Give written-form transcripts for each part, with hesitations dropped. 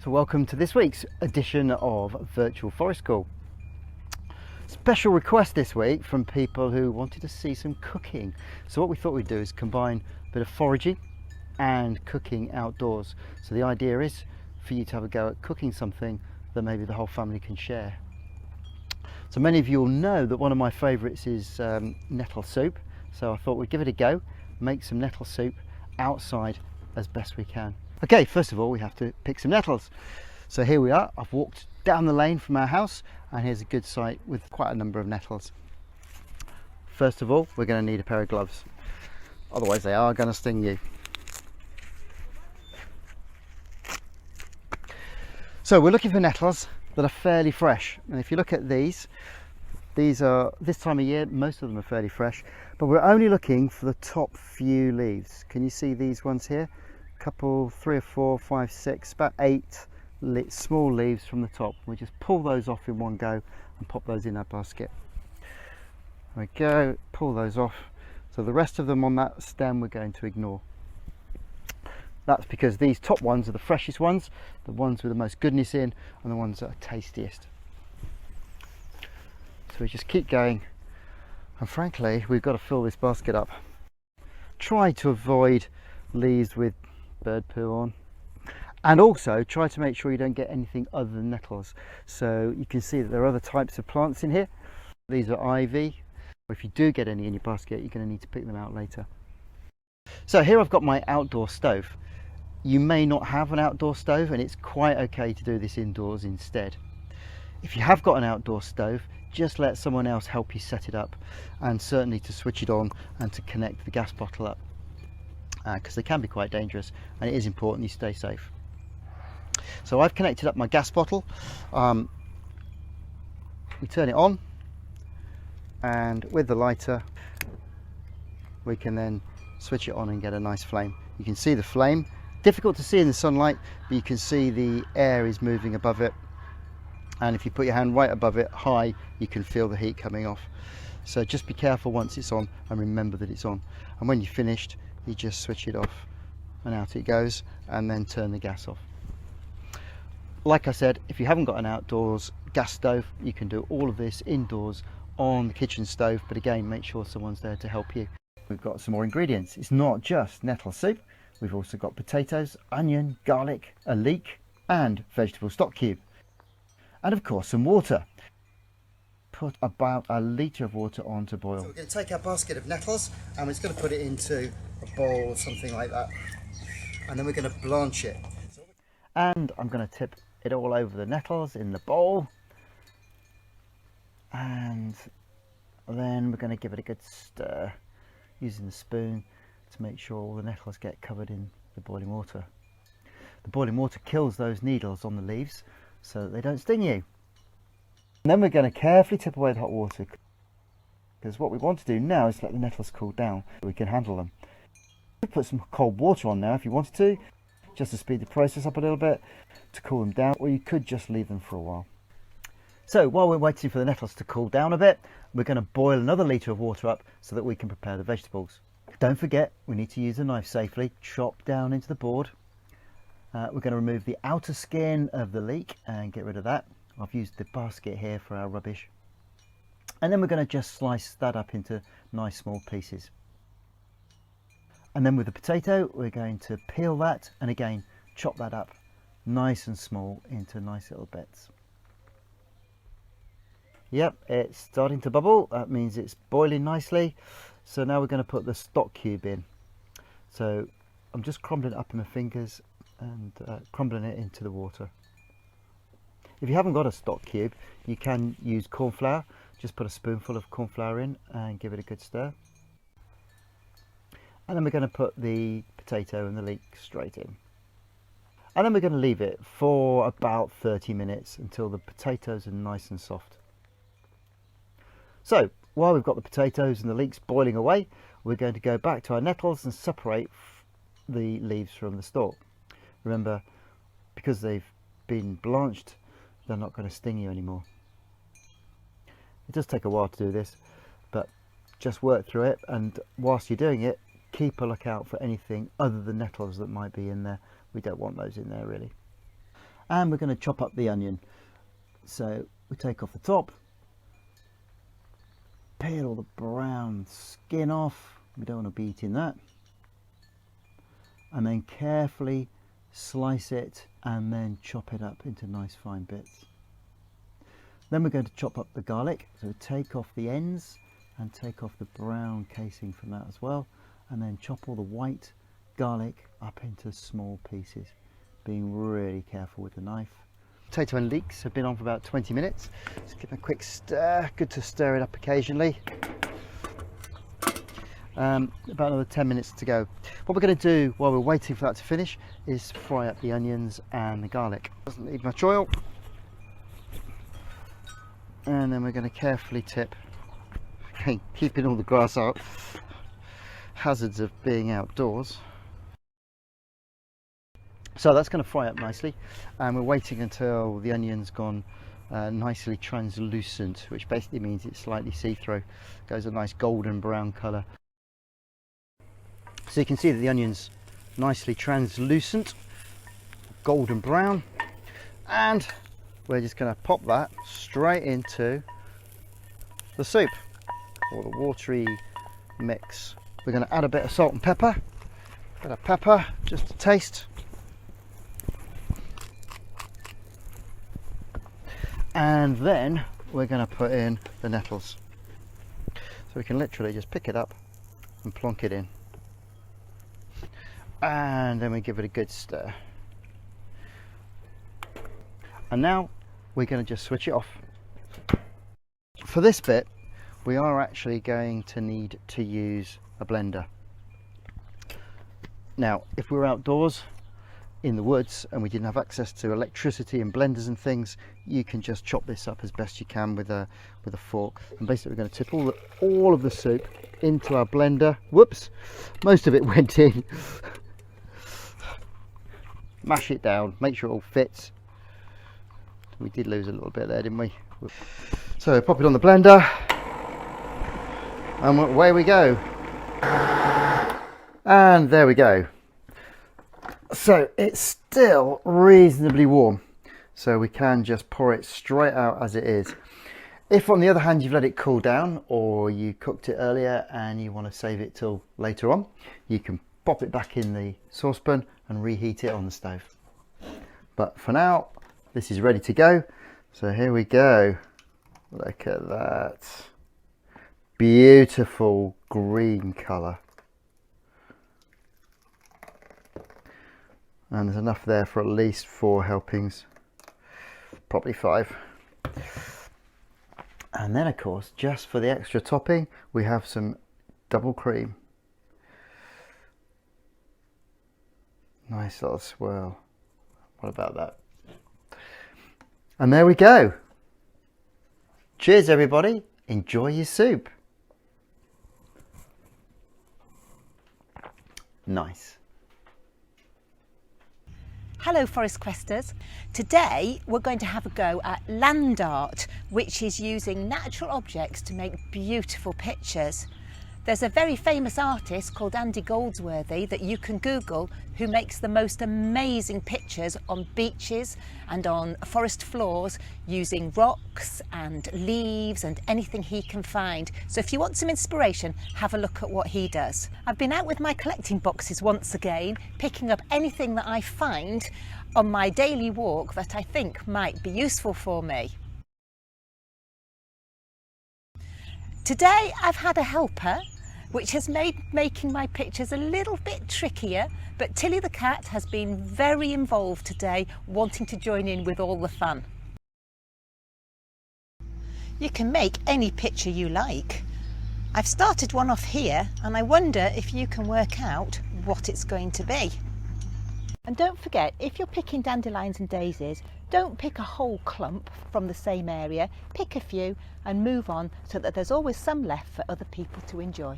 So welcome to this week's edition of Virtual Forest Call. Special request this week from people who wanted to see some cooking. So what we thought we'd do is combine a bit of foraging and cooking outdoors. So the idea is for you to have a go at cooking something that maybe the whole family can share. So many of you will know that one of my favourites is nettle soup. So I thought we'd give it a go, make some nettle soup outside as best we can. Okay, first of all we have to pick some nettles. So here we are, I've walked down the lane from our house and here's a good site with quite a number of nettles. First of all, we're going to need a pair of gloves, otherwise they are going to sting you. So we're looking for nettles that are fairly fresh, and if you look at these are, this time of year, most of them are fairly fresh, but we're only looking for the top few leaves. Can you see these ones here? Couple, 3 or 4, 5, 6, about 8 small leaves from the top. We just pull those off in one go and pop those in our basket. There we go, pull those off. So the rest of them on that stem we're going to ignore. That's because these top ones are the freshest ones, the ones with the most goodness in, and the ones that are tastiest. So we just keep going, and frankly we've got to fill this basket up. Try to avoid leaves with bird poo on, and also try to make sure you don't get anything other than nettles. So you can see that there are other types of plants in here. These are ivy. If you do get any in your basket, you're going to need to pick them out later. So here I've got my outdoor stove. You may not have an outdoor stove, and it's quite okay to do this indoors instead. If you have got an outdoor stove, just let someone else help you set it up, and certainly to switch it on and to connect the gas bottle up, because they can be quite dangerous, and it is important you stay safe. So I've connected up my gas bottle. We turn it on, and with the lighter we can then switch it on and get a nice flame. You can see the flame, difficult to see in the sunlight, but you can see the air is moving above it, and if you put your hand right above it high, you can feel the heat coming off. So just be careful once it's on, and remember that it's on, and when you're finished you just switch it off and out it goes, and then turn the gas off. Like I said, if you haven't got an outdoors gas stove, you can do all of this indoors on the kitchen stove, but again, make sure someone's there to help you. We've got some more ingredients. It's not just nettle soup, we've also got potatoes, onion, garlic, a leek, and vegetable stock cube, and of course some water. Put about a litre of water on to boil. So we're going to take our basket of nettles and we're just going to put it into a bowl or something like that, and then we're going to blanch it. And I'm going to tip it all over the nettles in the bowl, and then we're going to give it a good stir using the spoon to make sure all the nettles get covered in the boiling water. The boiling water kills those needles on the leaves so that they don't sting you. And then we're going to carefully tip away the hot water, because what we want to do now is let the nettles cool down so we can handle them. You could put some cold water on now if you wanted to, just to speed the process up a little bit, to cool them down, or you could just leave them for a while. So while we're waiting for the nettles to cool down a bit, we're going to boil another litre of water up so that we can prepare the vegetables. Don't forget, we need to use a knife safely. Chop down into the board. We're going to remove the outer skin of the leek and get rid of that. I've used the basket here for our rubbish. And then we're going to just slice that up into nice small pieces. And then with the potato, we're going to peel that and again chop that up nice and small into nice little bits. Yep, it's starting to bubble. That means it's boiling nicely. So now we're going to put the stock cube in. So I'm just crumbling it up in my fingers and crumbling it into the water. If you haven't got a stock cube, you can use corn flour. Just put a spoonful of corn flour in and give it a good stir. And then we're going to put the potato and the leek straight in. And then we're going to leave it for about 30 minutes until the potatoes are nice and soft. So while we've got the potatoes and the leeks boiling away, we're going to go back to our nettles and separate the leaves from the stalk. Remember, because they've been blanched, they're not going to sting you anymore. It does take a while to do this, but just work through it, and whilst you're doing it, keep a lookout for anything other than nettles that might be in there. We don't want those in there really. And we're going to chop up the onion. So we take off the top, peel all the brown skin off. We don't want to be eating that. And then carefully slice it and then chop it up into nice fine bits. Then we're going to chop up the garlic. So take off the ends and take off the brown casing from that as well. And then chop all the white garlic up into small pieces, being really careful with the knife. Potato and leeks have been on for about 20 minutes. Just give them a quick stir. Good to stir it up occasionally. About another 10 minutes to go. What we're going to do while we're waiting for that to finish is fry up the onions and the garlic. Doesn't need much oil. And then we're going to carefully tip, keeping all the grass out. Hazards of being outdoors. So that's going to fry up nicely, and we're waiting until the onion's gone nicely translucent, which basically means it's slightly see-through. Goes a nice golden brown colour. So you can see that the onion's nicely translucent, golden brown, and we're just going to pop that straight into the soup, or the watery mix. We're going to add a bit of salt and pepper, just to taste. And then we're going to put in the nettles. So we can literally just pick it up and plonk it in. And then we give it a good stir. And now we're going to just switch it off. For this bit, we are actually going to need to use a blender. Now, if we were outdoors in the woods and we didn't have access to electricity and blenders and things, you can just chop this up as best you can with a fork. And basically we're going to tip all of the soup into our blender. Whoops, most of it went in. Mash it down, make sure it all fits. We did lose a little bit there, didn't we? So pop it on the blender and away we go. And there we go. So it's still reasonably warm, so we can just pour it straight out as it is. If on the other hand you've let it cool down, or you cooked it earlier and you want to save it till later on, you can pop it back in the saucepan and reheat it on the stove. But for now, this is ready to go. So here we go. Look at that. Beautiful green colour. And there's enough there for at least 4 helpings, probably 5. And then of course, just for the extra topping, we have some double cream. Nice little swirl. What about that? And there we go. Cheers everybody, enjoy your soup. Nice. Hello Forest Questers. Today we're going to have a go at land art, which is using natural objects to make beautiful pictures. There's a very famous artist called Andy Goldsworthy that you can Google, who makes the most amazing pictures on beaches and on forest floors using rocks and leaves and anything he can find. So if you want some inspiration, have a look at what he does. I've been out with my collecting boxes once again, picking up anything that I find on my daily walk that I think might be useful for me. Today I've had a helper, which has made making my pictures a little bit trickier, but Tilly the cat has been very involved today, wanting to join in with all the fun. You can make any picture you like. I've started one off here and I wonder if you can work out what it's going to be. And don't forget, if you're picking dandelions and daisies, don't pick a whole clump from the same area, pick a few and move on so that there's always some left for other people to enjoy.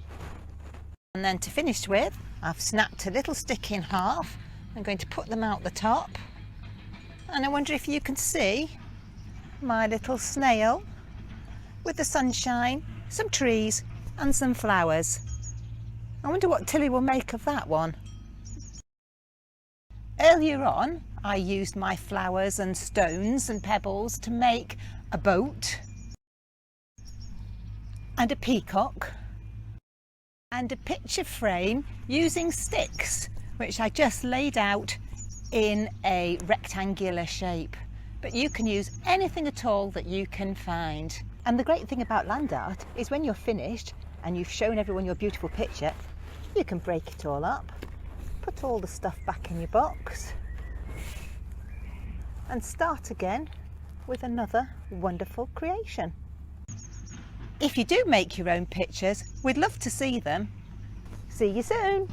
And then to finish with, I've snapped a little stick in half. I'm going to put them out the top. And I wonder if you can see my little snail with the sunshine, some trees and some flowers. I wonder what Tilly will make of that one. Earlier on, I used my flowers and stones and pebbles to make a boat and a peacock and a picture frame using sticks, which I just laid out in a rectangular shape. But you can use anything at all that you can find. And the great thing about land art is when you're finished and you've shown everyone your beautiful picture, you can break it all up, put all the stuff back in your box and start again with another wonderful creation. If you do make your own pictures, we'd love to see them. See you soon.